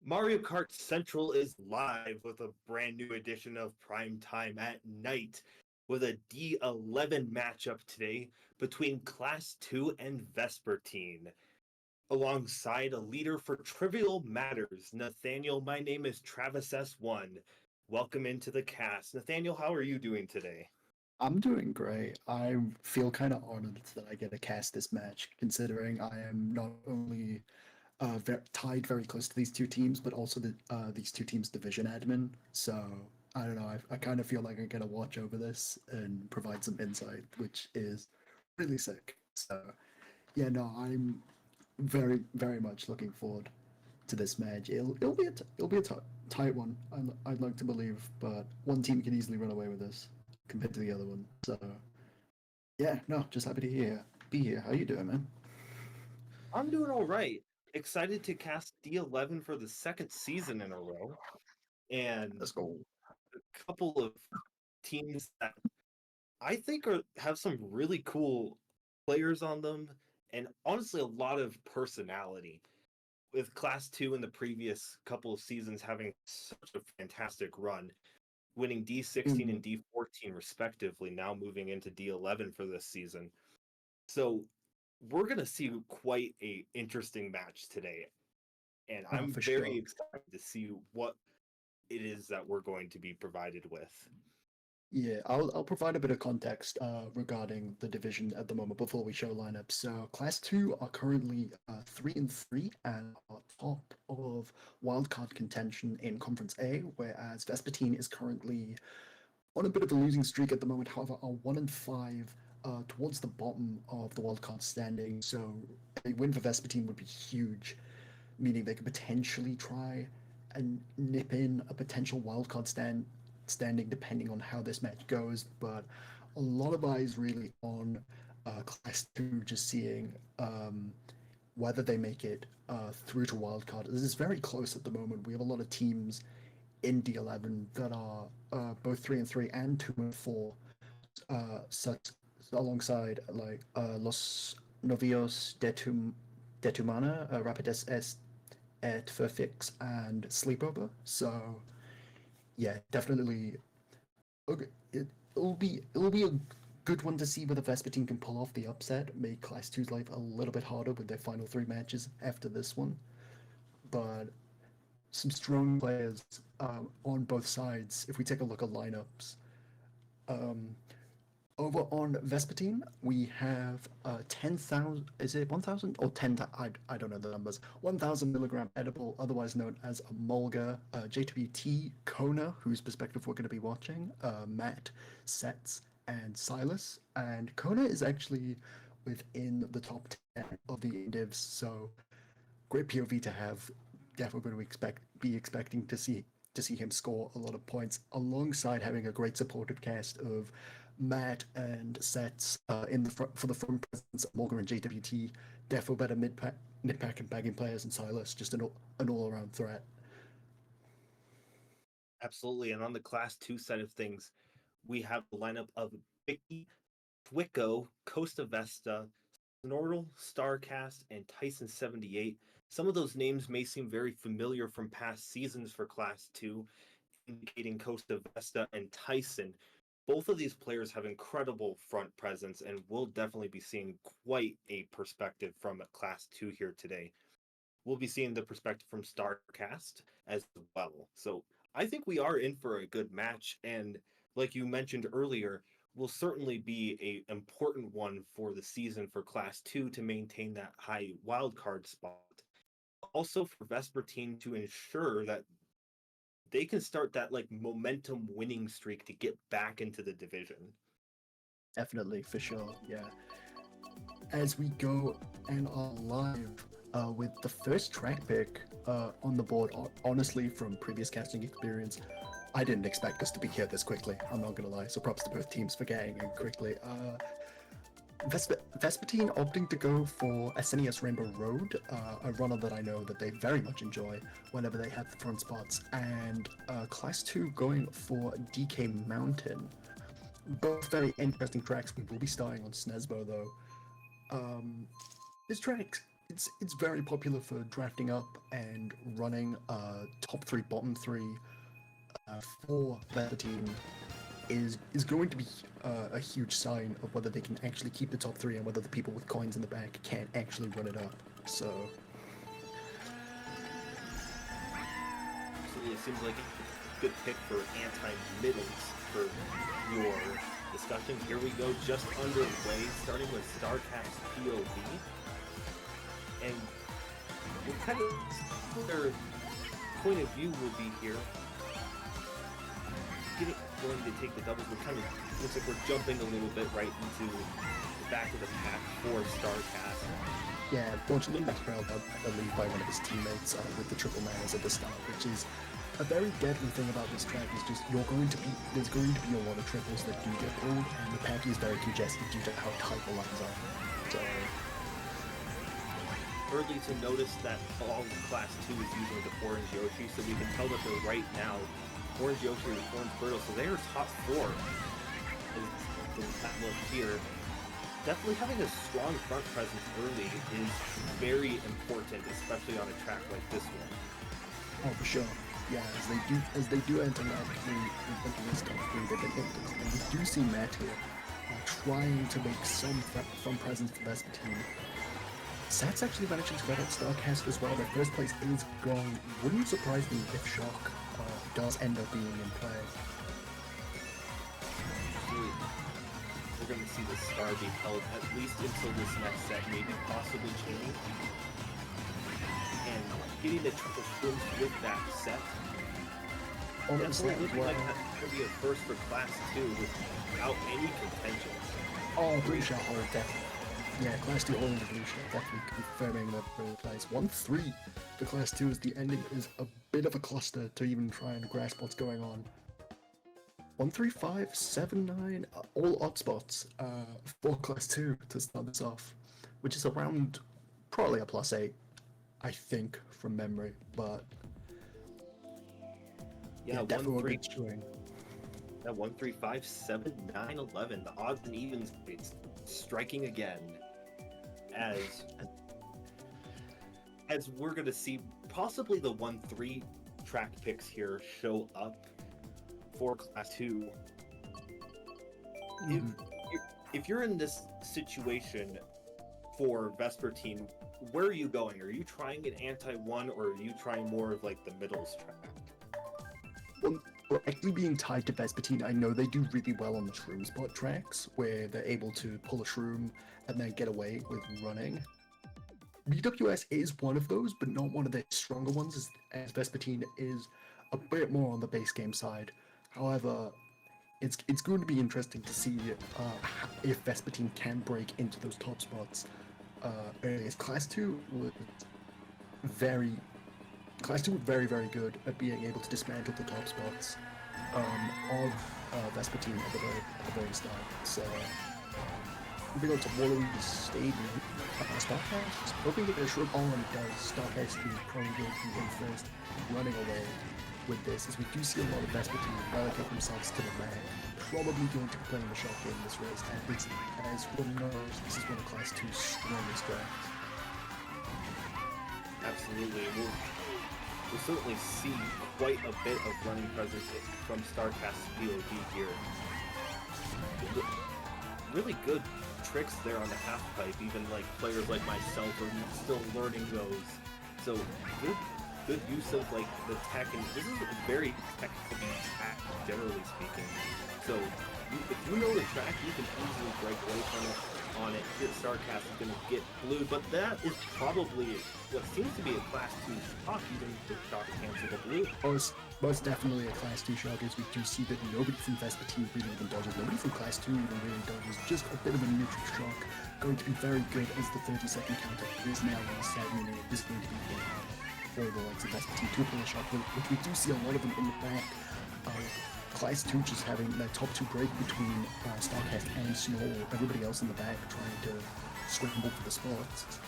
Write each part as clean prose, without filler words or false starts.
Mario Kart Central is live with a brand new edition of Primetime at Night with a D11 matchup today between Class 2 and Vespertine. Alongside a leader for Trivial Matters, Nathaniel, my name is Traviss1. Welcome into the cast. Nathaniel, how are you doing today? I'm doing great. I feel kind of honored that I get to cast this match, considering I am not only tied very close to these two teams, but also these two teams' division admin. So I don't know. I kind of feel like I get to watch over this and provide some insight, which is really sick. So yeah, no, I'm very much looking forward to this match. It'll be a tight one. I'd like to believe, but one team can easily run away with this compared to the other one. So yeah, no, just happy to be here. How you doing, man? I'm doing all right. Excited to cast D11 for the second season in a row. And Let's go. a couple of teams that I think have some really cool players on them, and honestly, a lot of personality. With Class 2 in the previous couple of seasons having such a fantastic run, winning D16 Mm, and D14 respectively, now moving into D11 for this season. So we're going to see quite a interesting match today, and oh, I'm for very sure. excited to see what it is that we're going to be provided with. Yeah, I'll provide a bit of context regarding the division at the moment before we show lineups. So Class Two are currently 3-3 and are top of wildcard contention in Conference A, whereas Vespertine is currently on a bit of a losing streak at the moment. However, are 1-5 towards the bottom of the wildcard standing. So a win for Vespertine would be huge, meaning they could potentially try and nip in a potential wildcard standing depending on how this match goes. But a lot of eyes really on Class 2, just seeing whether they make it through to wildcard. This is very close at the moment. We have a lot of teams in D11 that are both 3-3 and 2-4, such alongside like Los Novios Detumana, Rapides et Furfix, and Sleepover. So yeah, definitely. Okay, it'll be a good one to see whether Vespertine can pull off the upset, make Class Two's life a little bit harder with their final three matches after this one. But some strong players on both sides. If we take a look at lineups, um, over on Vespertine, we have 10,000, is it 1,000 or 10? I don't know the numbers. 1,000 milligram edible, otherwise known as a Mulga, J2BT, Kona, whose perspective we're going to be watching, Matt, Sets, and Silas. And Kona is actually within the top 10 of the indivs, so great POV to have. Definitely going to be expecting to see him score a lot of points alongside having a great supportive cast of Matt and Sets in the front for the front presence of Morgan and JWT. Defo better mid pack and bagging players, and Silas just an all around threat. Absolutely. And on the Class 2 side of things, we have a lineup of Vicky, Twicko, Costa Vesta, Snortle, Starcast, and Tyson78. Some of those names may seem very familiar from past seasons for Class 2, indicating Costa Vesta and Tyson. Both of these players have incredible front presence, and we'll definitely be seeing quite a perspective from Class 2 here today. We'll be seeing the perspective from Starcast as well. So I think we are in for a good match, and like you mentioned earlier, will certainly be a important one for the season for Class 2 to maintain that high wildcard spot. Also for Vespertine to ensure that they can start that like momentum winning streak to get back into the division. Definitely, for sure. Yeah. As we go and are live with the first track pick on the board. Honestly, from previous casting experience, I didn't expect us to be here this quickly. I'm not gonna lie. So props to both teams for getting in quickly. Vespertine opting to go for SNES Rainbow Road, a runner that I know that they very much enjoy whenever they have the front spots, and Class 2 going for DK Mountain. Both very interesting tracks. We will be starting on Snesbo though. Um, this track it's very popular for drafting up and running top three, bottom three for Vespertine is going to be a huge sign of whether they can actually keep the top three and whether the people with coins in the back can actually run it up. So it seems like a good pick for anti-middles for your discussion. Here we go, just underway, starting with Starcast POV. And we'll kind of their point of view will be here. Going to take the doubles, we're kind of looks like we're jumping a little bit right into the back of the pack for Starcast. yeah, unfortunately, Nat Traviss got lead by one of his teammates with the triple manas at the start, which is a very deadly thing about this track. Is just there's going to be a lot of triples that do get pulled, and the pack is very congested due to how tight the lines are. So early to notice that all Class 2 is using the Orange Yoshi, so we can tell that they're right now Orange Yoshi and Orange Birdo, so they are top 4 in that look here. Definitely having a strong front presence early is very important, especially on a track like this one. oh, for sure. Yeah, as they do enter lap 3 into this top 3, they've been able to, and we do see Matt here trying to make some front presence for Vespertine. Sat's actually managing to get at Starcast as well. Their first place is gone. Wouldn't surprise me if Shock does end up being in play. We're going to see the star be held at least until this next set, maybe possibly changing. And getting the triple swims with that set. Honestly, looking like that's going to be a first for Class 2 without any contention. Oh, Blue Shell Horror, definitely. Yeah, Class 2 Horror and Blue Shell definitely confirming that early place. 1-3 for Class 2 as the ending is a bit of a cluster to even try and grasp what's going on. 1-3-5, 7-9, all odd spots for Class 2 to start this off, which is around probably a +8, I think, from memory, but yeah, definitely 1-3. a good showing. Yeah, 1-3-5, 7-9, 11. The odds and evens it's striking again as we're going to see possibly the 1-3 track picks here show up for Class 2. If you're in this situation for Vespertine, where are you going? Are you trying an anti-1 or are you trying more of like the middles track? Well, actually being tied to Vespertine, I know they do really well on the shroom spot tracks, where they're able to pull a shroom and then get away with running. BWS is one of those, but not one of the stronger ones, as Vespertine is a bit more on the base game side. However, it's going to be interesting to see if Vespertine can break into those top spots. As Class 2 was very very good at being able to dismantle the top spots of Vespertine at the very start. So moving on to Waterloo Stadium, Starcast is hoping that their shrub all on it does. Starcast is probably going to be in first, running away with this, as we do see a lot of Vespertine relegate themselves to the back, probably going to be playing the shot game in this race, and as one knows, this is one of Class 2's strongest drafts. Absolutely. We'll certainly see quite a bit of running presence from Starcast POV here. Really good tricks there on the half pipe, even like players like myself are still learning those. So good use of like the tech, and this is a very technical track, generally speaking. So if you know the track, you can easily break away from it on it. Here Starcast is going to get blued, but that is probably what seems to be a Class 2 shock, even if the shock cancel the blue. Most definitely a Class 2 shock, as we do see that nobody from Vespertine really even dodges, nobody from Class 2 even really dodges, just a bit of a neutral shock, going to be very good as the 30-second counter is now reset, meaning it is going to be for the likes of Vespertine to pull a shock, which we do see a lot of them in the back. Class 2 just having that top 2 break between Starcast and Snow, everybody else in the back trying to scramble for the spots.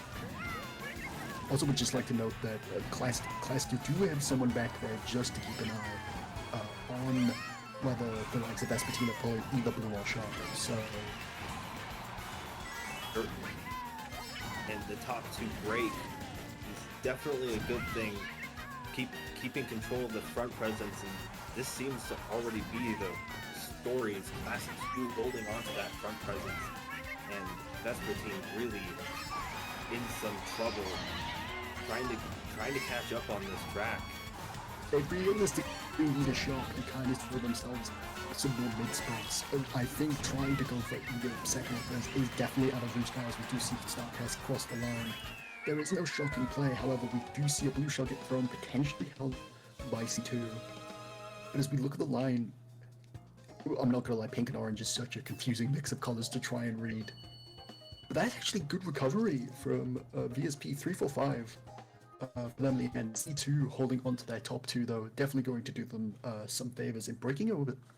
Also would just like to note that Class 2 do have someone back there just to keep an eye on whether the likes of Vespertine are pulling either blue or shock. So and the top two break is definitely a good thing. Keeping control of the front presence, and this seems to already be the story. Is Class 2 holding on to that front presence, and Vespertine really in some trouble, trying to catch up on this track. They realistically need a shock and kind of throw themselves some more mid spots. I think trying to go for either second or first is definitely out of reach now, as we do see Starcast cross the line. There is no shock in play, however, we do see a blue shot get thrown, potentially held by C2. And as we look at the line, I'm not gonna lie, pink and orange is such a confusing mix of colors to try and read. But that's actually good recovery from VSP 345 for them in the end. C2 holding on to their top two, though, definitely going to do them some favors in breaking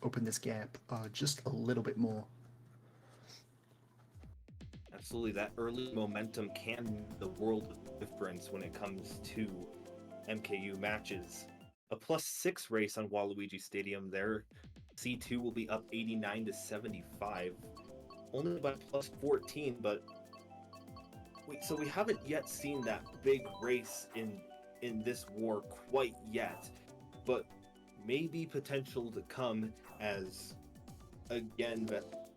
open this gap just a little bit more. Absolutely, that early momentum can make the world of difference when it comes to MKU matches. A +6 race on Waluigi Stadium there. C2 will be up 89 to 75, only by +14, but so we haven't yet seen that big race in this war quite yet, but maybe potential to come as again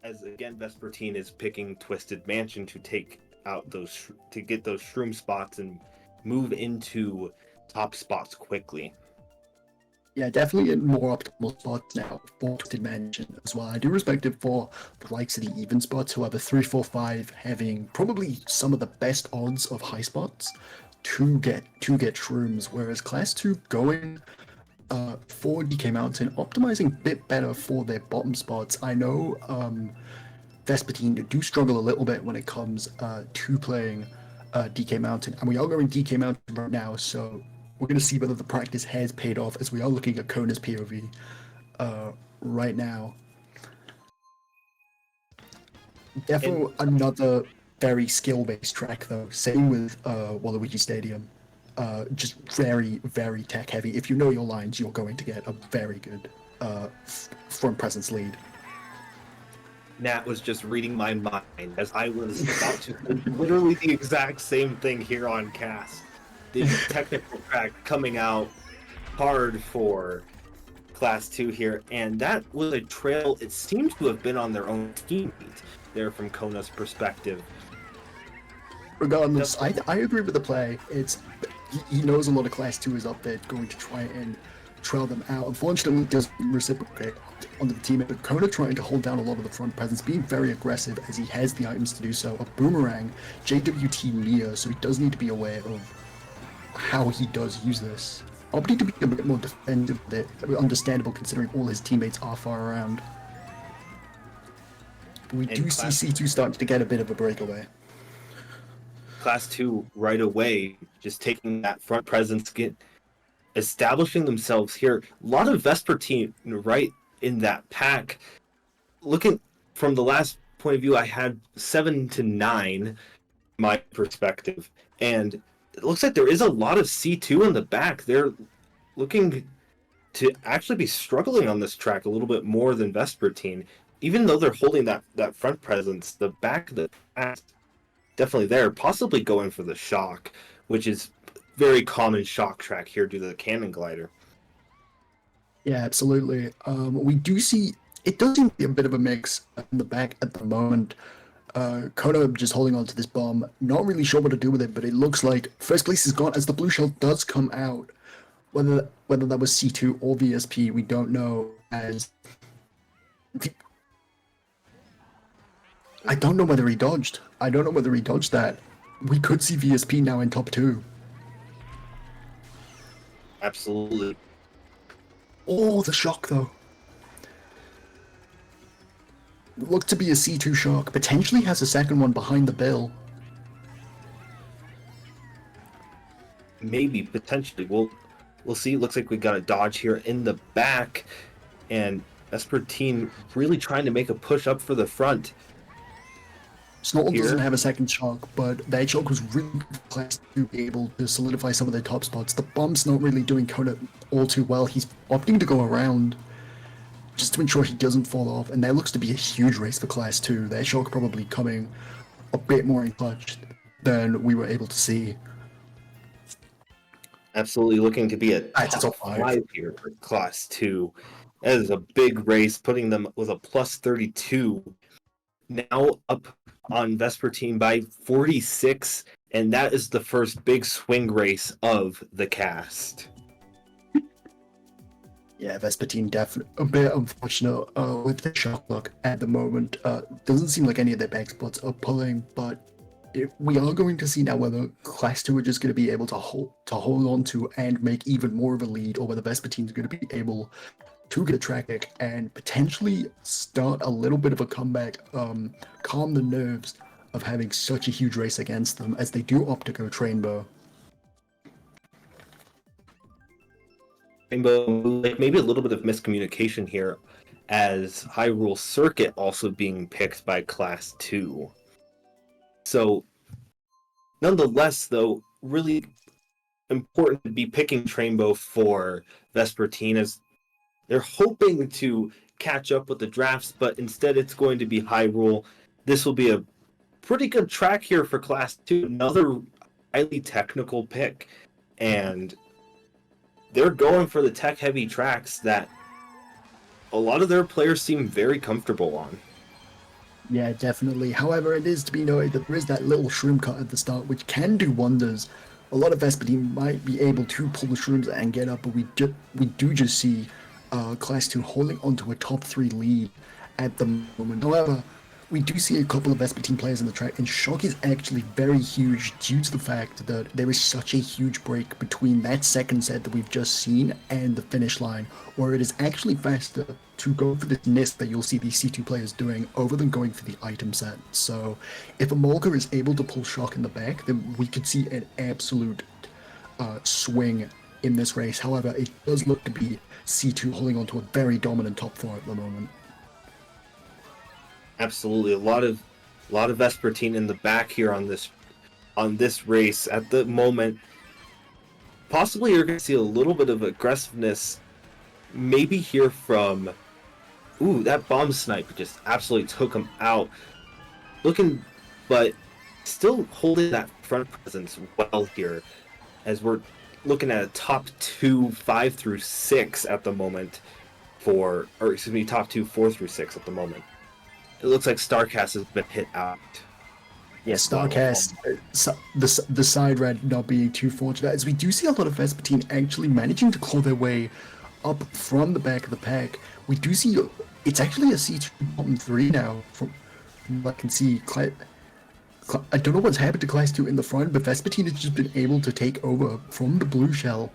Vespertine is picking Twisted Mansion to take out to get those shroom spots and move into top spots quickly. Yeah, definitely in more optimal spots now for Twisted Mansion as well. I do respect it for the likes of the even spots, however, 3-4-5 having probably some of the best odds of high spots to get shrooms, whereas Class 2 going for DK Mountain, optimizing a bit better for their bottom spots. I know Vespertine do struggle a little bit when it comes to playing DK Mountain, and we are going DK Mountain right now, so we're going to see whether the practice has paid off, as we are looking at Kona's POV right now. Definitely another very skill-based track, though. Same with Waluigi Stadium. Just very, very tech-heavy. If you know your lines, you're going to get a very good front presence lead. Nat was just reading my mind as I was about to literally the exact same thing here on cast. The technical track coming out hard for Class 2 here, and that was a trail. It seemed to have been on their own teammate there from Kona's perspective. Regardless, I agree with the play. He knows a lot of Class 2 is up there going to try and trail them out. Unfortunately, it doesn't reciprocate onto the teammate, but Kona trying to hold down a lot of the front presence, being very aggressive as he has the items to do so. A boomerang, JWT near, so he does need to be aware of how he does use this. Opting to be a bit more defensive with it, understandable considering all his teammates are far around. But we do see C2 starting to get a bit of a breakaway. Class 2 right away, just taking that front presence, establishing themselves here. A lot of Vespertine right in that pack. Looking from the last point of view, I had 7 to 9, my perspective, and it looks like there is a lot of C2 in the back. They're looking to actually be struggling on this track a little bit more than Vespertine. Even though they're holding that front presence, the back of the pack definitely there, possibly going for the shock, which is very common shock track here due to the cannon glider. Yeah, absolutely. We do see, it does seem to be a bit of a mix in the back at the moment. Kona just holding on to this bomb, not really sure what to do with it, but it looks like first place is gone as the blue shell does come out. Whether that was C2 or VSP, we don't know, as I don't know whether he dodged. I don't know whether he dodged that. We could see VSP now in top 2. Absolutely. Oh, the shock though. Looked to be a C2 shock. Potentially has a second one behind the bill. Maybe, potentially. We'll see. It looks like we got a dodge here in the back, and Vespertine really trying to make a push up for the front. Snortle doesn't have a second shock, but that shock was really Class to be able to solidify some of their top spots. The bomb's not really doing Kona all too well. He's opting to go around just to ensure he doesn't fall off, and that looks to be a huge race for Class 2. That shock probably coming a bit more in clutch than we were able to see. Absolutely looking to be a It's a top top 5. 5 here for Class 2. That is a big race, putting them with a plus 32. Now up on Vespertine by 46, and that is the first big swing race of the cast. Yeah, Vespertine definitely a bit unfortunate with the shock luck at the moment. Doesn't seem like any of their back spots are pulling, but we are going to see now whether Class 2 are just going to be able to hold on to and make even more of a lead, or whether Vespertine is going to be able to get a track pick and potentially start a little bit of a comeback, calm the nerves of having such a huge race against them, as they do opt to go Trainbow. Rainbow, like maybe a little bit of miscommunication here, as Hyrule Circuit also being picked by Class 2. So, nonetheless, though, really important to be picking Trainbow for Vespertine, as they're hoping to catch up with the drafts, but instead it's going to be Hyrule. This will be a pretty good track here for Class 2. Another highly technical pick, and they're going for the tech-heavy tracks that a lot of their players seem very comfortable on. Yeah, definitely. However, it is to be noted that there is that little shroom cut at the start, which can do wonders. A lot of Vespertine might be able to pull the shrooms and get up, but we do just see Class 2 holding onto a top 3 lead at the moment. However, we do see a couple of Vespertine players on the track, and shock is actually very huge due to the fact that there is such a huge break between that second set that we've just seen and the finish line, where it is actually faster to go for this NIST that you'll see these C2 players doing over than going for the item set. So if a Mulga is able to pull shock in the back, then we could see an absolute swing in this race. However, it does look to be C2 holding on to a very dominant top 4 at the moment. Absolutely, a lot of Vespertine in the back here on this race at the moment. Possibly you're going to see a little bit of aggressiveness, maybe here from. Ooh, that bomb snipe just absolutely took him out. Looking, but still holding that front presence well here, as we're looking at a top 2 5 through 6 at the moment top 2 4 through 6 at the moment. It looks like Starcast has been hit out. Yeah, Starcast, the side red not being too fortunate, as we do see a lot of Vespertine actually managing to claw their way up from the back of the pack. We do see it's actually a C2 bottom 3 now, from what I can see. I don't know what's happened to Class 2 in the front, but Vespertine has just been able to take over from the blue shell,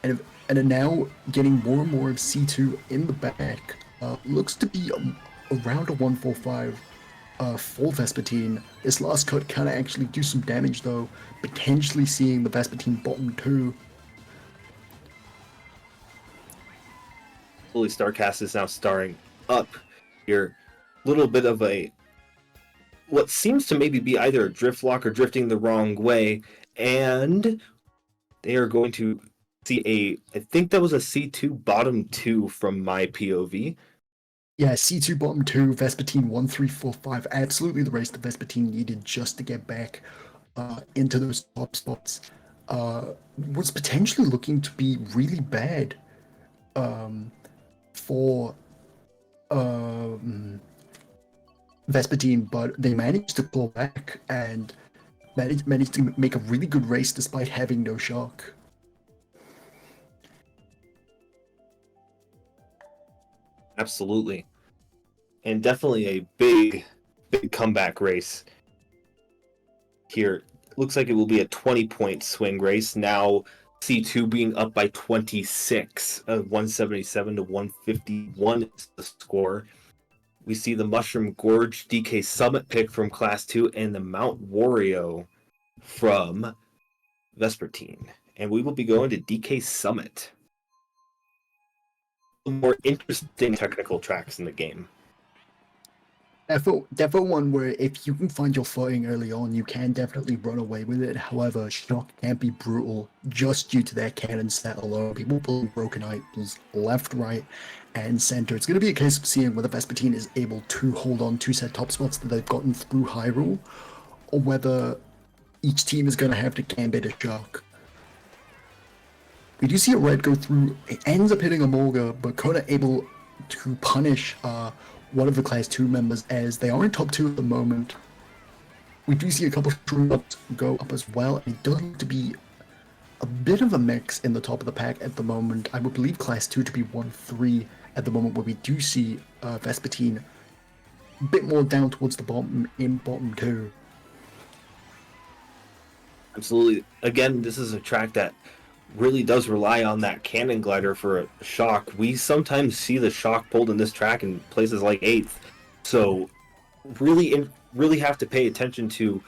and are now getting more and more of C2 in the back. Looks to be around a 145 full Vespertine. This last cut can actually do some damage, though, potentially seeing the Vespertine bottom 2. Fully Starcast is now starring up here. Little bit of what seems to maybe be either a drift lock or drifting the wrong way, and they are going to see I think that was a C2 bottom 2 from my POV. Yeah, C2 bottom 2, Vespertine 1, 3, 4, 5. Absolutely the race that Vespertine needed just to get back into those top spots. Was potentially looking to be really bad for Vespertine, but they managed to pull back and managed to make a really good race despite having no shock. Absolutely. And definitely a big comeback race here. Looks like it will be a 20-point swing race. Now C2 being up by 26, 177 to 151 is the score. We see the Mushroom Gorge DK Summit pick from Class 2 and the Mount Wario from Vespertine. And we will be going to DK Summit. More interesting technical tracks in the game. Defo one where if you can find your footing early on, you can definitely run away with it. However, shock can be brutal just due to their cannon set alone. People pulling broken items left, right, and center. It's going to be a case of seeing whether Vespertine is able to hold on to set top spots that they've gotten through Hyrule, or whether each team is going to have to gambit a shock. We do see a red go through. It ends up hitting a Molga, but Kona able to punish one of the Class 2 members as they are in top 2 at the moment. We do see a couple of go up as well, and it does look to be a bit of a mix in the top of the pack at the moment. I would believe Class 2 to be 1-3 at the moment, where we do see Vespertine a bit more down towards the bottom in bottom 2. Absolutely. Again, this is a track that really does rely on that cannon glider for a shock. We sometimes see the shock pulled in this track in places like 8th. So really have to pay attention to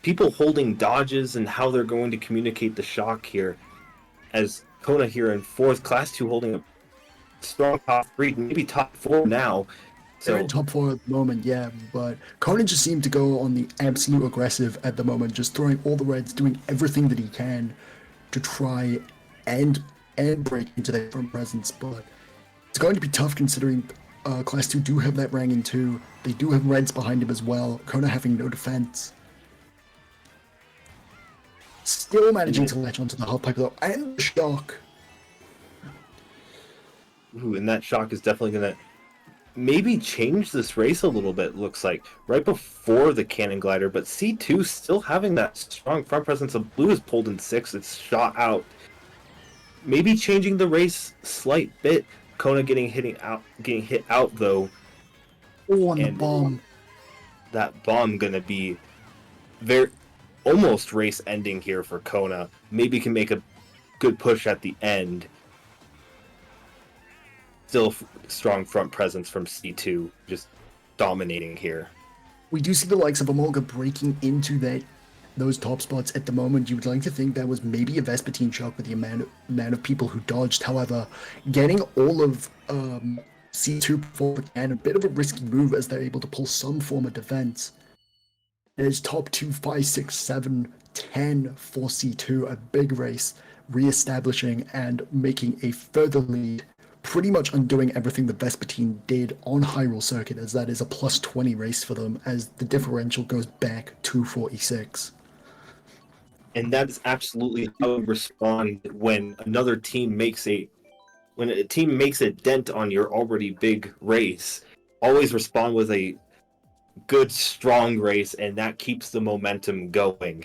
people holding dodges and how they're going to communicate the shock here. As Kona here in 4th, Class 2 holding a strong top 3, maybe top 4 now. They're in top 4 at the moment, yeah, but Kona just seemed to go on the absolute aggressive at the moment, just throwing all the reds, doing everything that he can to try and break into their front presence, but it's going to be tough considering Class 2 do have that rang in 2. They do have reds behind him as well, Kona having no defense. Still managing to latch onto the half pipe though, and the shock. Ooh, and that shock is definitely going to maybe change this race a little bit, looks like. Right before the cannon glider, but C2 still having that strong front presence. Of blue is pulled in 6, it's shot out. Maybe changing the race slight bit. Kona getting hit out though. Oh, on the bomb. That bomb gonna be very almost race ending here for Kona. Maybe can make a good push at the end. Still strong front presence from C2, just dominating here. We do see the likes of Amolga breaking into those top spots at the moment. You would like to think that was maybe a Vespertine shock with the amount of people who dodged. However, getting all of C2 before the can, a bit of a risky move as they're able to pull some form of defense. There's top 2, 5, 6, 7, 10 for C2, a big race, re-establishing and making a further lead, pretty much undoing everything the Vespertine did on Hyrule Circuit, as that is a plus 20 race for them, as the differential goes back to 46. And that is absolutely how we respond when another team makes a dent on your already big race. Always respond with a good, strong race, and that keeps the momentum going.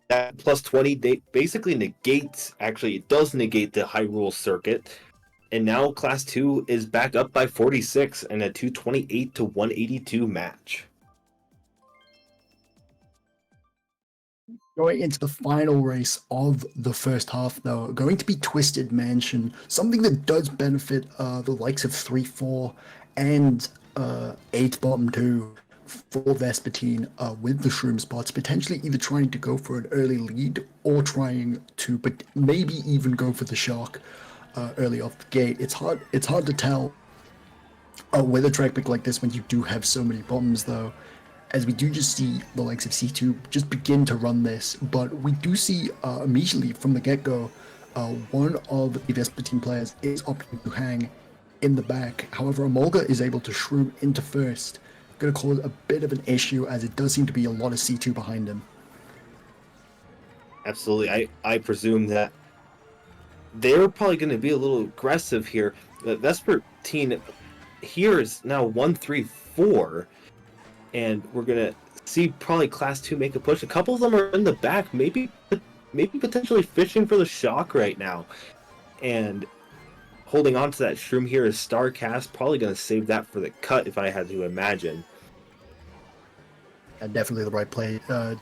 That plus 20 basically negates, actually, it does negate the Hyrule Circuit. And now Class 2 is back up by 46 in a 228 to 182 match. Going into the final race of the first half, though, going to be Twisted Mansion, something that does benefit the likes of 3-4 and 8 bottom 2 for Vespertine with the shroom spots, potentially either trying to go for an early lead or trying to, but maybe even go for the shock early off the gate. It's hard to tell with a track pick like this when you do have so many bombs, though, as we do just see the likes of C2 just begin to run this. But we do see immediately from the get-go, one of the Vespertine players is opting to hang in the back. However, Amolga is able to shroom into first. Going to cause a bit of an issue, as it does seem to be a lot of C2 behind him. Absolutely. I presume that they're probably going to be a little aggressive here. Vespertine here is now 1-3-4, and we're going to see probably Class 2 make a push. A couple of them are in the back, maybe potentially fishing for the shock right now. And holding on to that shroom here is Starcast, probably going to save that for the cut if I had to imagine. Definitely the right play to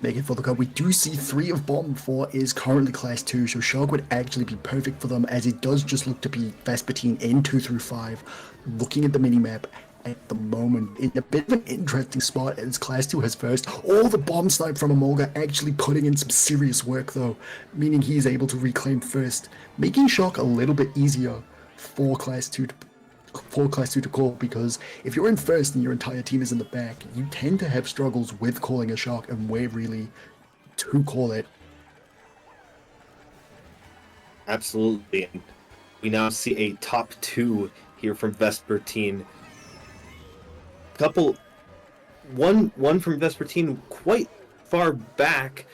make it for the cut. We do see 3 of bottom 4 is currently Class 2, so shock would actually be perfect for them, as it does just look to be Vespertine in 2-5. Looking at the minimap at the moment, in a bit of an interesting spot as Class 2 has first. All the bomb snipe from Amolga actually putting in some serious work, though, meaning he is able to reclaim first, making shock a little bit easier for Class 2 to call, because if you're in first and your entire team is in the back, you tend to have struggles with calling a shock and where really to call it. Absolutely. And we now see a top 2 here from Vespertine. One from Vespertine quite far back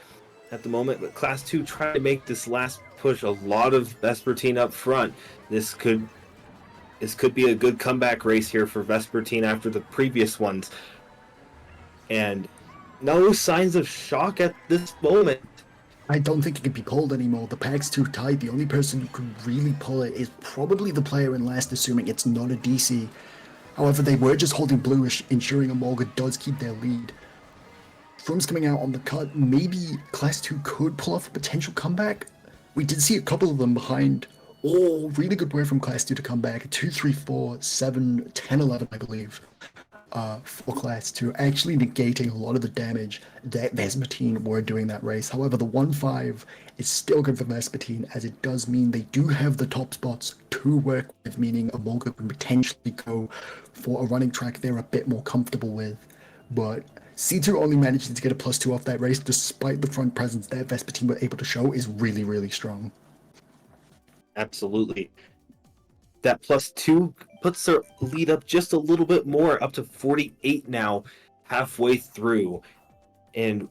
at the moment, but Class 2 trying to make this last push. A lot of Vespertine up front. This could be a good comeback race here for Vespertine after the previous ones. And no signs of shock at this moment. I don't think it can be pulled anymore. The pack's too tight. The only person who could really pull it is probably the player in last, assuming it's not a DC. However, they were just holding bluish, ensuring Amolga does keep their lead. Frum's coming out on the cut. Maybe Class 2 could pull off a potential comeback. We did see a couple of them behind. Oh, really good way from Class 2 to come back. 2, 3, 4, 7, 10, 11, I believe. For Class 2, actually negating a lot of the damage that Vespertine were doing that race. However, the 1-5 is still good for Vespertine, as it does mean they do have the top spots to work with, meaning Amolga can potentially go for a running track they're a bit more comfortable with. But C2 only managing to get a +2 off that race, despite the front presence that Vespertine were able to show, is really, really strong. Absolutely. That +2 puts their lead up just a little bit more, up to 48 now, halfway through. And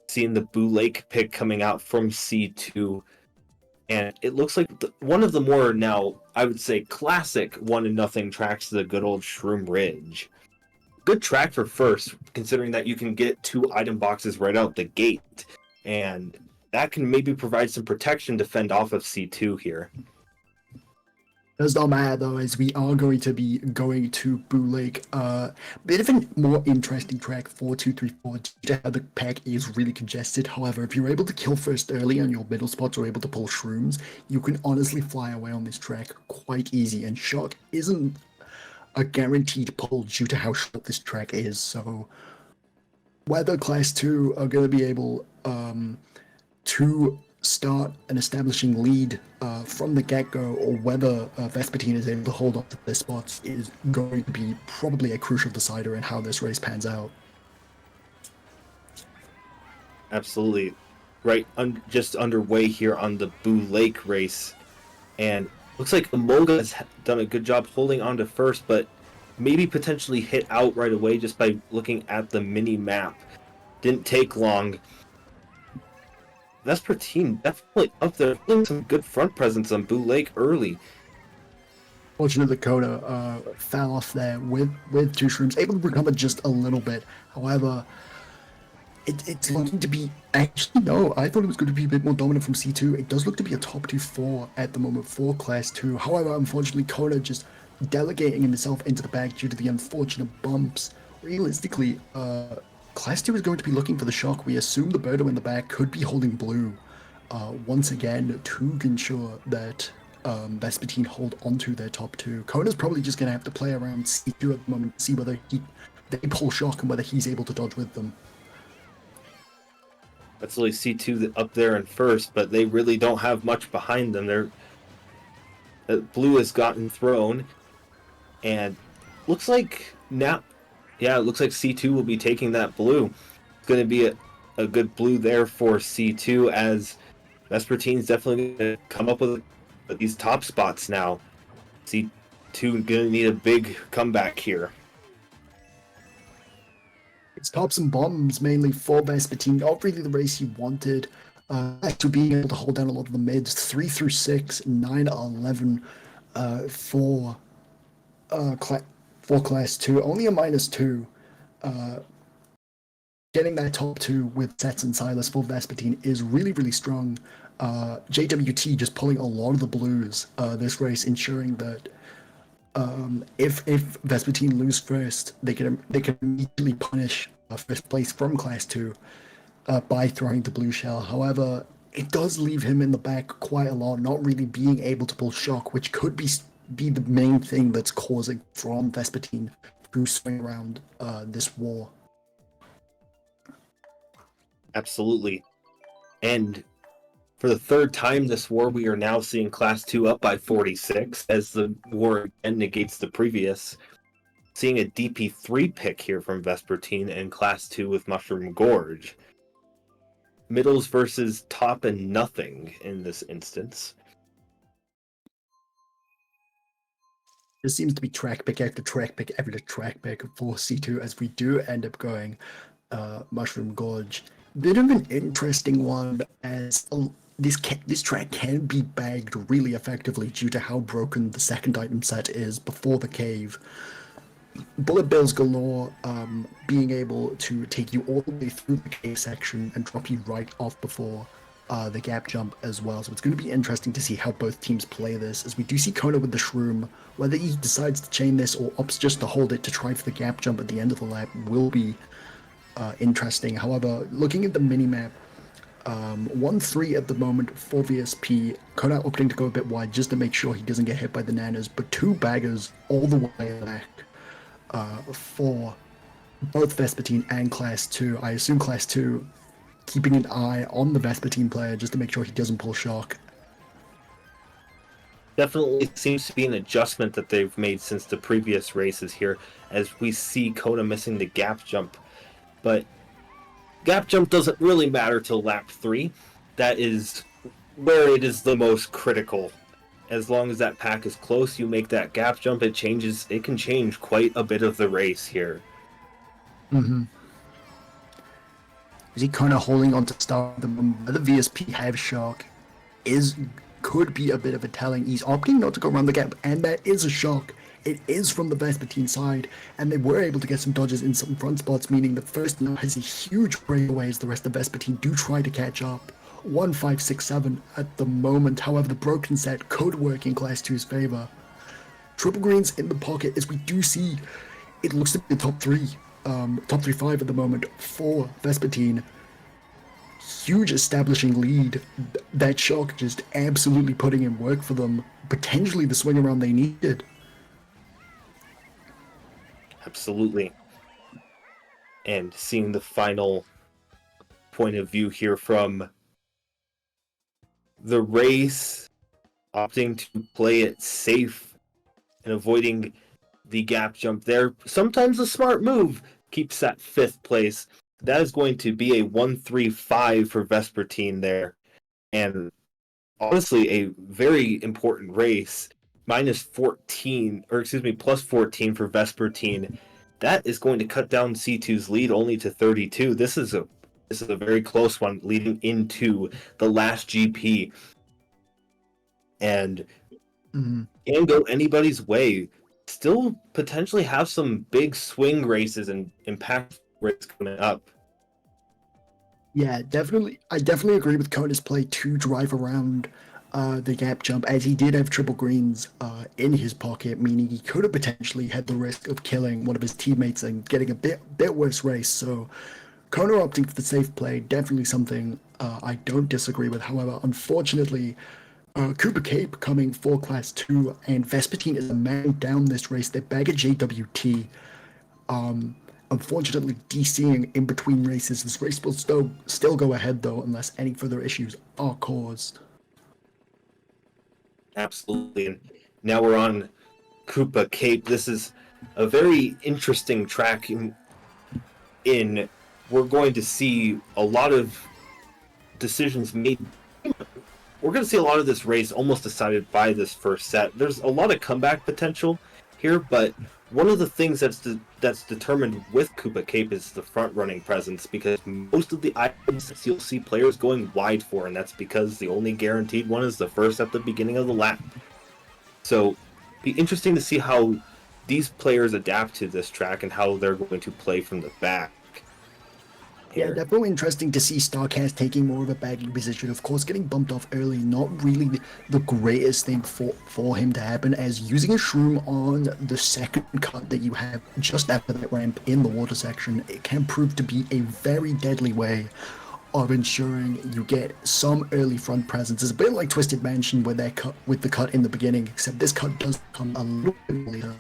seeing the Boo Lake pick coming out from C2. And it looks like one of the more now, I would say, classic 1-0 tracks to the good old Shroom Ridge. Good track for first, considering that you can get 2 item boxes right out the gate. And that can maybe provide some protection to fend off of C2 here. Does not matter though, as we are going to be going to Boo Lake. Bit of a more interesting track, 4-2-3-4, due to how the pack is really congested. However, if you're able to kill first early on your middle spots or able to pull shrooms, you can honestly fly away on this track quite easy. And Shock isn't a guaranteed pull due to how short this track is. So whether Class 2 are going to be able to start an establishing lead from the get-go, or whether Vespertine is able to hold on to their spots, is going to be probably a crucial decider in how this race pans out. Absolutely. Right, just underway here on the Boo Lake race. And looks like Amolga has done a good job holding on to first, but maybe potentially hit out right away just by looking at the mini-map. Didn't take long. Vespertine definitely up there, holding some good front presence on Boo Lake early. Fortunately, Kona fell off there with 2 shrooms, able to recover just a little bit. However, it's looking to be... Actually, no, I thought it was going to be a bit more dominant from C2. It does look to be a top 2-4 at the moment for Class 2. However, unfortunately, Kona just delegating himself into the back due to the unfortunate bumps. Realistically, Class 2 is going to be looking for the shock. We assume the Birdo in the back could be holding blue once again to ensure that Vespertine hold onto their top 2. Kona's probably just going to have to play around C2 at the moment to see whether they pull shock and whether he's able to dodge with them. That's really C2 up there in first, but they really don't have much behind them. Blue has gotten thrown, and looks like now... Yeah, it looks like C2 will be taking that blue. It's going to be a good blue there for C2, as Vespertine's definitely going to come up with these top spots now. C2 going to need a big comeback here. It's tops and bombs mainly for Vespertine. Not really the race he wanted. Actually being able to hold down a lot of the mids. 3 through 6, 9, 11 for Class 2. Only a -2. Getting that top 2 with Sets and Silas for Vespertine is really, really strong. JWT just pulling a lot of the blues this race, ensuring that if Vespertine lose first, they can immediately punish first place from Class 2 by throwing the blue shell. However, it does leave him in the back quite a lot, not really being able to pull shock, which could be the main thing that's causing from Vespertine to swing around this war. Absolutely. And for the third time this war, we are now seeing Class 2 up by 46, as the war again negates the previous. Seeing a DP3 pick here from Vespertine and Class 2 with Mushroom Gorge. Middles versus top and nothing in this instance. There seems to be track pick after track pick after track pick for C2, as we do end up going Mushroom Gorge. Bit of an interesting one, as this track can be bagged really effectively due to how broken the second item set is before the cave. Bullet bills galore, being able to take you all the way through the cave section and drop you right off before the gap jump as well. So it's going to be interesting to see how both teams play this, as we do see Kona with the shroom. Whether he decides to chain this or opts just to hold it to try for the gap jump at the end of the lap will be interesting. However, looking at the minimap, 1-3 at the moment for VSP. Kona opting to go a bit wide just to make sure he doesn't get hit by the nanas, but two baggers all the way back for both Vespertine and Class 2. I assume Class 2 keeping an eye on the Vespertine player just to make sure he doesn't pull shock. Definitely seems to be an adjustment that they've made since the previous races here, as we see Kona missing the gap jump. But gap jump doesn't really matter till lap 3. That is where it is the most critical. As long as that pack is close, you make that gap jump, it can change quite a bit of the race here. Mm-hmm. Is he kind of holding on to Star? The VSP have shock could be a bit of a telling. He's opting not to go around the gap, and that is a shock. It is from the Vespertine side, and they were able to get some dodges in some front spots, meaning the first now has a huge breakaway as the rest of Vespertine do try to catch up. 1-5-6-7 at the moment. However, the broken set could work in Class 2's favor. Triple greens in the pocket, as we do see it looks to be the top 3-5 at the moment for Vespertine. Huge establishing lead. That shock just absolutely putting in work for them. Potentially the swing around they needed. Absolutely. And seeing the final point of view here from the race, opting to play it safe and avoiding the gap jump there. Sometimes a smart move keeps that 5th place. That is going to be a 1-3-5 for Vespertine there. And honestly, a very important race. Plus 14 for Vespertine. That is going to cut down C2's lead only to 32. This is a very close one leading into the last GP. And can go anybody's way. Still potentially have some big swing races and impact races coming up. Yeah, definitely. I definitely agree with Kona's play to drive around the gap jump, as he did have triple greens in his pocket, meaning he could have potentially had the risk of killing one of his teammates and getting a bit worse race. So Kona opting for the safe play, definitely something I don't disagree with. However, unfortunately, Cooper Cape coming for Class 2, and Vespertine is a man down this race. They bag a JWT. Unfortunately, DCing in between races. This race will still go ahead, though, unless any further issues are caused. Absolutely. And now we're on Koopa Cape. This is a very interesting track in we're going to see a lot of decisions made. We're going to see a lot of this race almost decided by this first set. There's a lot of comeback potential here, but one of the things that's determined with Koopa Cape is the front running presence, because most of the items you'll see players going wide for, and that's because the only guaranteed one is the first at the beginning of the lap. So be interesting to see how these players adapt to this track and how they're going to play from the back. Yeah, definitely interesting to see Starcast taking more of a bagging position. Of course, getting bumped off early, not really the greatest thing for him to happen, as using a shroom on the second cut that you have just after that ramp in the water section, it can prove to be a very deadly way of ensuring you get some early front presence. It's a bit like Twisted Mansion where they're cut with the cut in the beginning, except this cut does come a little bit later.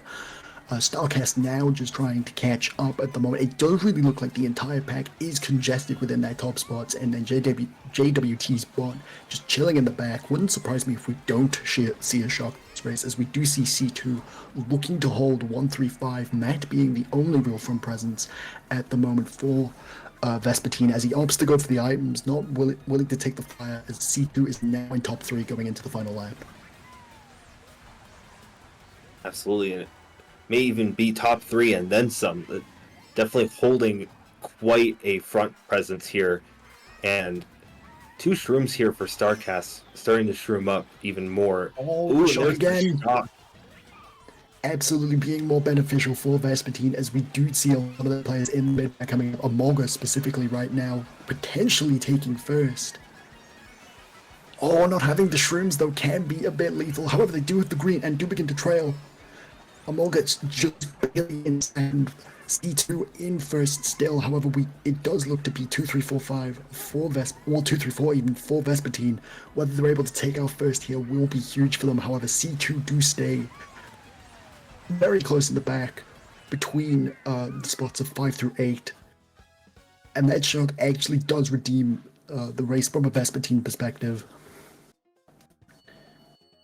Starcast now just trying to catch up at the moment. It does really look like the entire pack is congested within their top spots, and then JWT's bot just chilling in the back. Wouldn't surprise me if we don't see a shock race, as we do see C2 looking to hold 135, Matt being the only real front presence at the moment for Vespertine, as he opts to go for the items, not willing to take the fire, as C2 is now in top 3 going into the final lap. Absolutely, and it may even be top 3 and then some. Definitely holding quite a front presence here And 2 shrooms here for Starcast, starting to shroom up even more. Oh, Ooh, shot there's the again. shot. Absolutely being more beneficial for Vespertine, as we do see a lot of the players in the mid coming up. Amolga specifically right now, potentially taking first. Oh, not having the shrooms though can be a bit lethal. However, they do hit the green and do begin to trail. Amolga's just barely in second. C2 in first still. However, it does look to be 2-3-4-5 for or 2-3-4 even for Vespertine. Whether they're able to take out first here will be huge for them. However, C2 do stay very close in the back between the spots of 5 through 8. And that shot actually does redeem the race from a Vespertine perspective.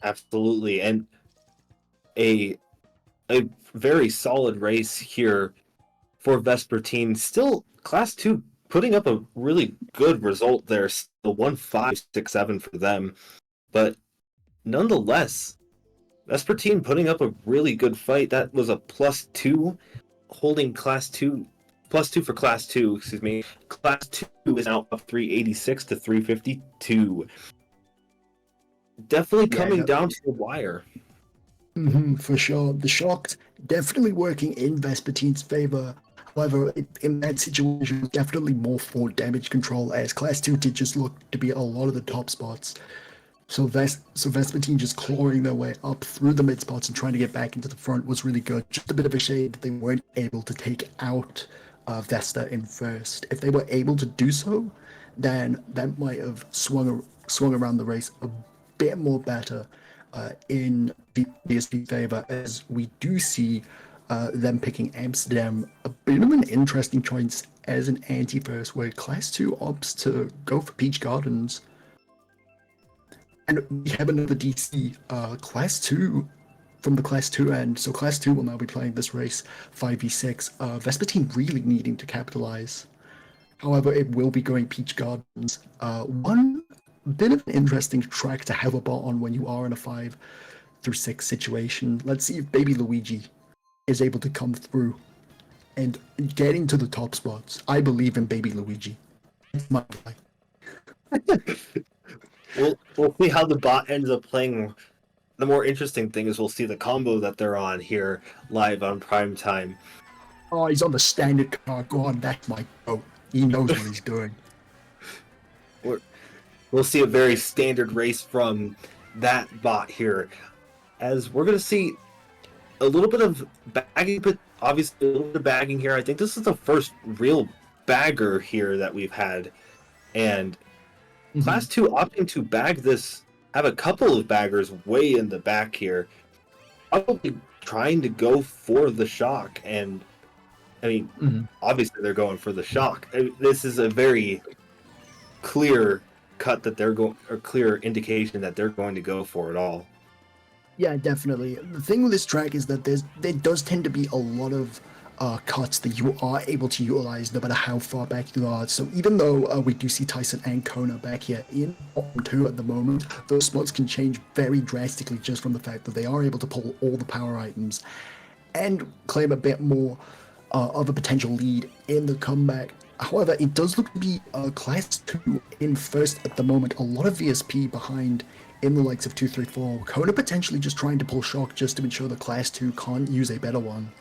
Absolutely. And a very solid race here for Vespertine. Still, Class 2 putting up a really good result there. Still 1-5-6-7 for them. But nonetheless, Vespertine putting up a really good fight. That was a +2, holding Class 2, +2 for Class 2, excuse me. Class 2 is now up 386 to 352. Definitely coming down to the wire. For sure. The shocks definitely working in Vespertine's favor. However, in that situation, definitely more for damage control, as Class 2 did just look to be a lot of the top spots. So Vespertine just clawing their way up through the mid spots and trying to get back into the front was really good. Just a bit of a shame that they weren't able to take out Vesta in first. If they were able to do so, then that might have swung around the race a bit more better in VSP favor, as we do see them picking Amsterdam, a bit of an interesting choice as an anti-first, where Class 2 opts to go for Peach Gardens. And we have another DC, Class 2, from the Class 2 end. So Class 2 will now be playing this race 5v6. Vespertine really needing to capitalize. However, it will be going Peach Gardens. One bit of an interesting track to have a bot on when you are in a 5 through 6 situation. Let's see if Baby Luigi is able to come through and get into the top spots. I believe in Baby Luigi. It's my play. We'll see how the bot ends up playing. The more interesting thing is we'll see the combo that they're on here live on Primetime. Oh, he's on the standard car. Go on, that's my goat. He knows what he's doing. We'll see a very standard race from that bot here, as we're going to see a little bit of bagging, but obviously a little bit of bagging here. I think this is the first real bagger here that we've had, and Class 2 opting to bag this, have a couple of baggers way in the back here, probably trying to go for the shock. And I mean, obviously they're going for the shock. This is a very clear cut that they're going, or clear indication that they're going to go for it all. Yeah, definitely. The thing with this track is that there does tend to be a lot of cuts that you are able to utilize no matter how far back you are. So even though we do see Tyson and Kona back here in bottom 2 at the moment, those spots can change very drastically just from the fact that they are able to pull all the power items and claim a bit more of a potential lead in the comeback. However, it does look to be Class 2 in first at the moment. A lot of VSP behind in the likes of 2-3-4. Kona potentially just trying to pull shock just to ensure that Class 2 can't use a better one.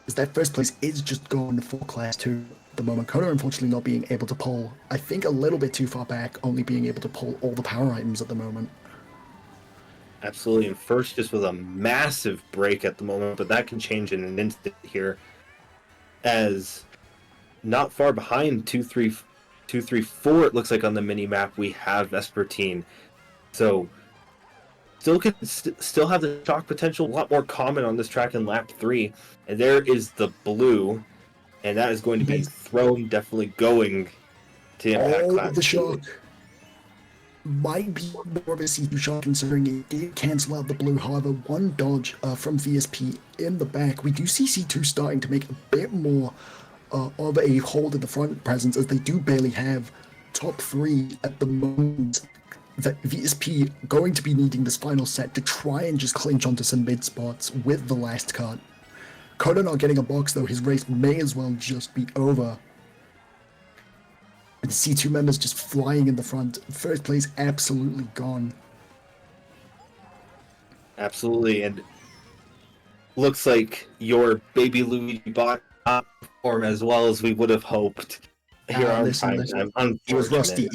Is that first place is just going for Class 2 at the moment. Kona unfortunately not being able to pull, I think, a little bit too far back, only being able to pull all the power items at the moment. Absolutely, and first just with a massive break at the moment, but that can change in an instant here, as not far behind 2-3-4, it looks like on the mini map we have Vespertine. So still can still have the shock potential, a lot more common on this track in lap 3. And there is the blue, and that is going to be thrown, definitely going to impact Class the 2. shock might be more of a C2 shock, considering it did cancel out the blue. However, one dodge from VSP in the back. We do see C2 starting to make a bit more of a hold in the front presence, as they do barely have top 3 at the moment. That VSP going to be needing this final set to try and just clinch onto some mid spots with the last cut. Kona not getting a box though, his race may as well just be over. C2 members just flying in the front. First place absolutely gone. Absolutely, and looks like your baby Luigi bot not perform as well as we would have hoped here on Listen. Primetime. He was Unfortunate. rusty.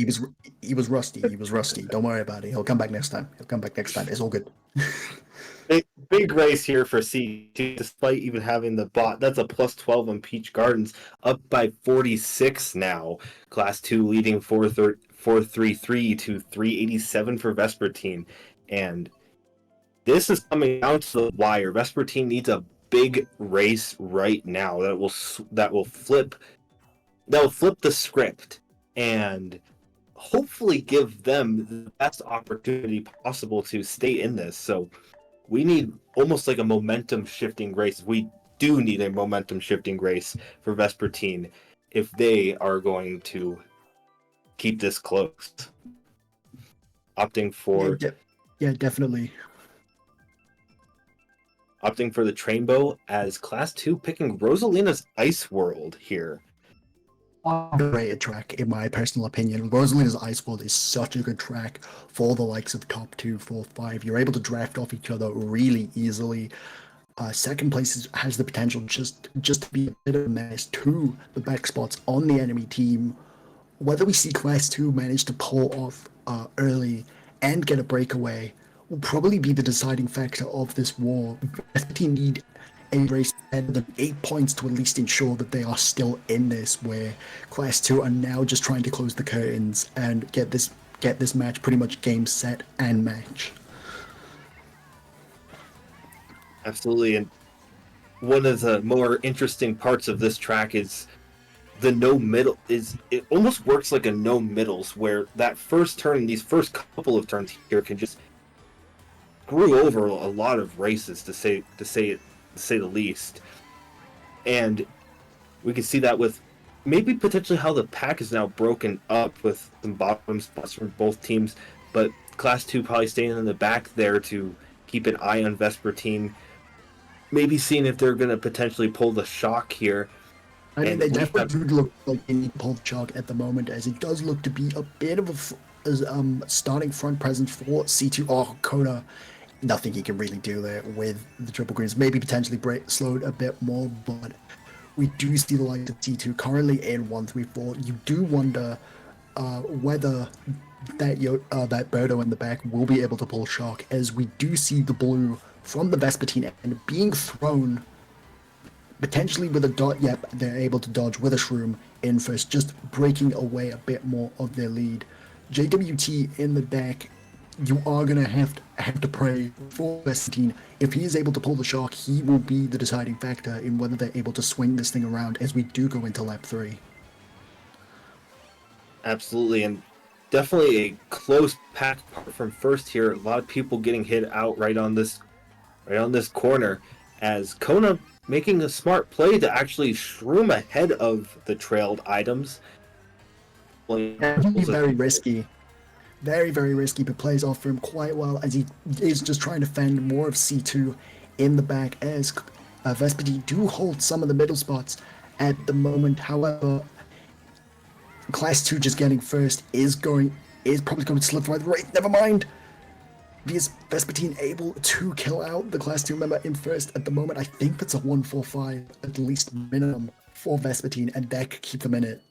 He was rusty. Don't worry about it. He'll come back next time. It's all good. Big race here for C2, despite even having the bot. That's a plus 12 on Peach Gardens, up by 46 now. Class 2 leading 433 to 387 for Vespertine. And this is coming down to the wire. Vespertine needs a big race right now that will flip the script and hopefully give them the best opportunity possible to stay in this. So we need almost like a momentum shifting race. We do need a momentum shifting race for Vespertine if they are going to keep this close. Opting for Definitely. Opting for the Trainbow as Class 2, picking Rosalina's Ice World here. Underrated track, in my personal opinion. Rosalina's Ice World is such a good track for the likes of top 2, 4, 5. You're able to draft off each other really easily. Second place has the potential just to be a bit of a menace to the back spots on the enemy team. Whether we see Class 2 manage to pull off early and get a breakaway will probably be the deciding factor of this war. Vespertine need a race better than 8 points to at least ensure that they are still in this, where Class 2 are now just trying to close the curtains and get this match pretty much game, set, and match. Absolutely, and one of the more interesting parts of this track is the no middle. It almost works like a no middles, where that first turn, these first couple of turns here, can just screw over a lot of races, to say the least. And we can see that with maybe potentially how the pack is now broken up with some bottom spots from both teams, but Class 2 probably staying in the back there to keep an eye on Vespertine, maybe seeing if they're going to potentially pull the shock here. I mean, they definitely do look like they need to pull the shock at the moment, as it does look to be a bit of a starting front presence for C2. Oh, Kona, nothing he can really do there with the triple greens. Maybe potentially slowed a bit more, but we do see the light of C2 currently in 134. You do wonder whether that Birdo in the back will be able to pull shock, as we do see the blue from the Vespertine end being thrown potentially with a dot. Yep, they're able to dodge with a shroom in first, just breaking away a bit more of their lead. JWT in the back, you are gonna have to pray for Vespertine. If he is able to pull the shock, he will be the deciding factor in whether they're able to swing this thing around as we do go into lap 3. Absolutely, and definitely a close pack from first here. A lot of people getting hit out right on this corner, as Kona making a smart play to actually shroom ahead of the trailed items. Very risky. Very, very risky, but plays off for him quite well, as he is just trying to fend more of C2 in the back, as Vespertine do hold some of the middle spots at the moment. However, Class 2 just getting first is probably going to slip right. Never mind. Is Vespertine able to kill out the Class 2 member in first at the moment? I think that's a 145 at least minimum for Vespertine, and that could keep them in it.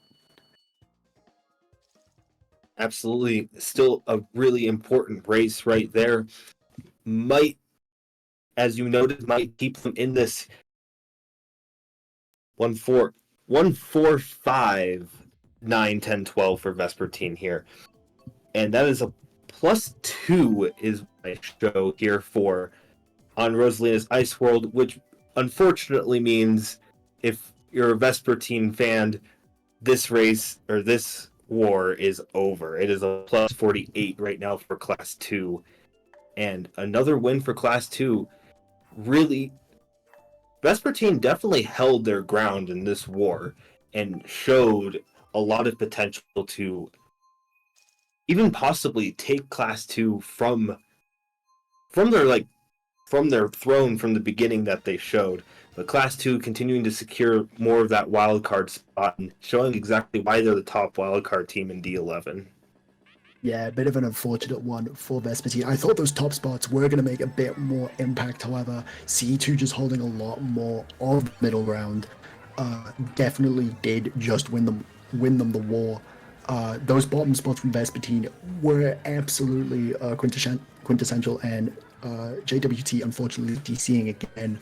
Absolutely, still a really important race right there. Might, as you noted, might keep them in this 1-4-5, 9, 10, 12 for Vespertine here. And that is a +2 is my show here for on Rosalina's Ice World, which unfortunately means if you're a Vespertine fan, this race or this war is over. It is a +48 right now for Class 2. And another win for Class 2. Really, Vespertine definitely held their ground in this war and showed a lot of potential to even possibly take Class 2 from their from their throne from the beginning that they showed. But Class 2 continuing to secure more of that wild card spot and showing exactly why they're the top wild card team in D11. Yeah, a bit of an unfortunate one for Vespertine. I thought those top spots were going to make a bit more impact. However, C2 just holding a lot more of the middle ground definitely did just win them the war. Those bottom spots from Vespertine were absolutely quintessential, and JWT unfortunately DCing again.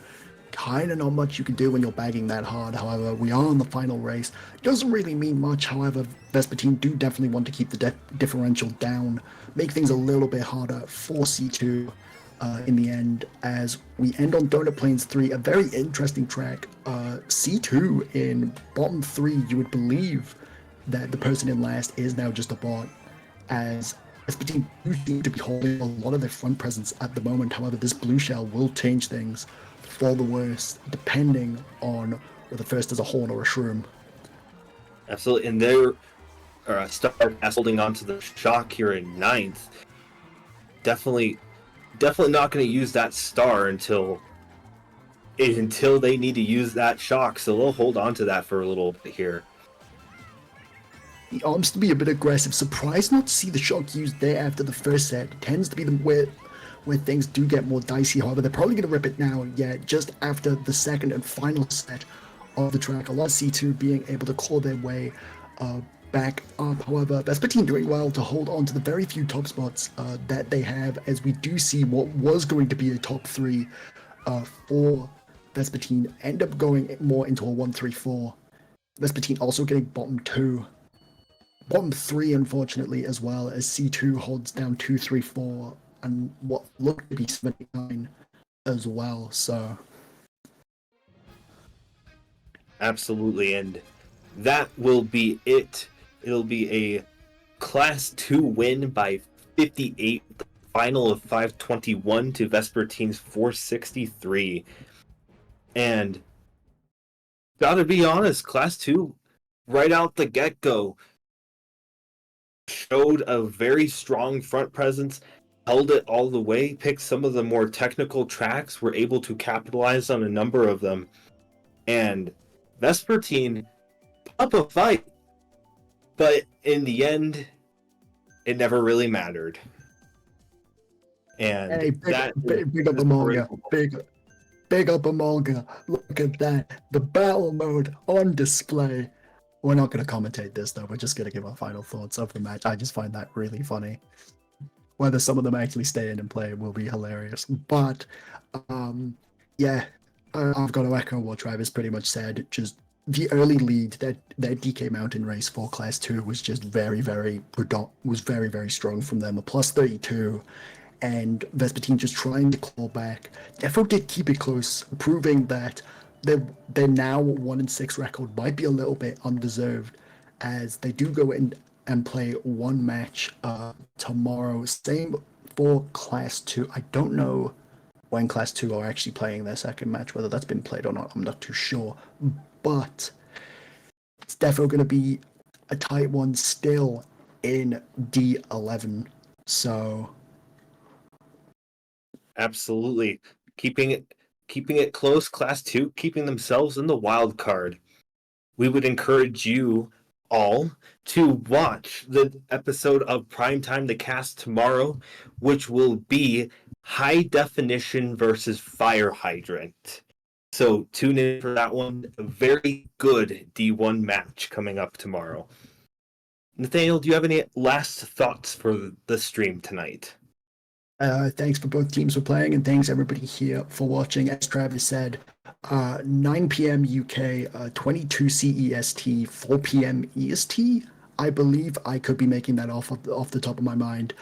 Kind of not much you can do when you're bagging that hard. However, we are in the final race. Doesn't really mean much. However, Vespertine do definitely want to keep the differential down, make things a little bit harder for C2 in the end. As we end on Donut Plains 3, a very interesting track. C2 in bottom 3, you would believe that the person in last is now just a bot, as Vespertine do seem to be holding a lot of their front presence at the moment. However, this blue shell will change things for the worst, depending on whether first is a horn or a shroom. Absolutely, and they're Starcast holding on to the shock here in 9th. Definitely not going to use that star until they need to use that shock. So they'll hold on to that for a little bit here. He arms to be a bit aggressive. Surprised not to see the shock used there after the first set. It tends to be where things do get more dicey. However, they're probably going to rip it now, just after the second and final set of the track. A lot of C2 being able to claw their way back up. However, Vespertine doing well to hold on to the very few top spots that they have, as we do see what was going to be a top 3 for Vespertine end up going more into a 1-3-4. Vespertine also getting bottom 2. Bottom 3, unfortunately, as well, as C2 holds down 2-3-4 and what looked to be 79 as well. So absolutely, and that will be it. It'll be a Class 2 win by 58, the final of 521 to Vespertine's 463. And gotta be honest, Class 2, right out the get-go, showed a very strong front presence, held it all the way, picked some of the more technical tracks, were able to capitalize on a number of them. And Vespertine put up a fight, but in the end, it never really mattered. And hey, big up Amolga. Big up Amolga. Look at that. The battle mode on display. We're not going to commentate this, though. We're just going to give our final thoughts of the match. I just find that really funny. Whether some of them actually stay in and play will be hilarious. But, yeah, I've got to echo what Travis pretty much said. Just the early lead, that DK Mountain race for Class 2 was just very, very strong from them. A plus 32. And Vespertine just trying to claw back. Defo did keep it close, proving that their now 1-6 record might be a little bit undeserved, as they do go in and play one match tomorrow. Same for Class 2. I don't know when Class 2 are actually playing their second match, whether that's been played or not, I'm not too sure. But it's definitely going to be a tight one still in D11. So absolutely, keeping it close. Class 2 keeping themselves in the wild card. We would encourage you all to watch the episode of Primetime the Cast tomorrow, which will be High Definition versus Fire Hydrant. So tune in for that one. A very good D1 match coming up tomorrow. Nathaniel, do you have any last thoughts for the stream tonight? Thanks for both teams for playing, and thanks everybody here for watching. As Travis said, 9 p.m. UK, 22 CEST, 4 p.m. EST. I believe I could be making that off the top of my mind.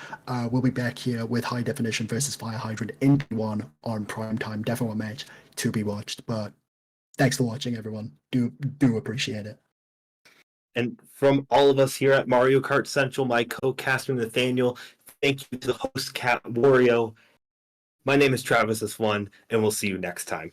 We'll be back here with High Definition versus Fire Hydrant in D1 on Primetime. Definitely a match to be watched. But thanks for watching, everyone. Do appreciate it. And from all of us here at Mario Kart Central, my co-caster Nathaniel, thank you to the host, Cat Wario. My name is Traviss1, and we'll see you next time.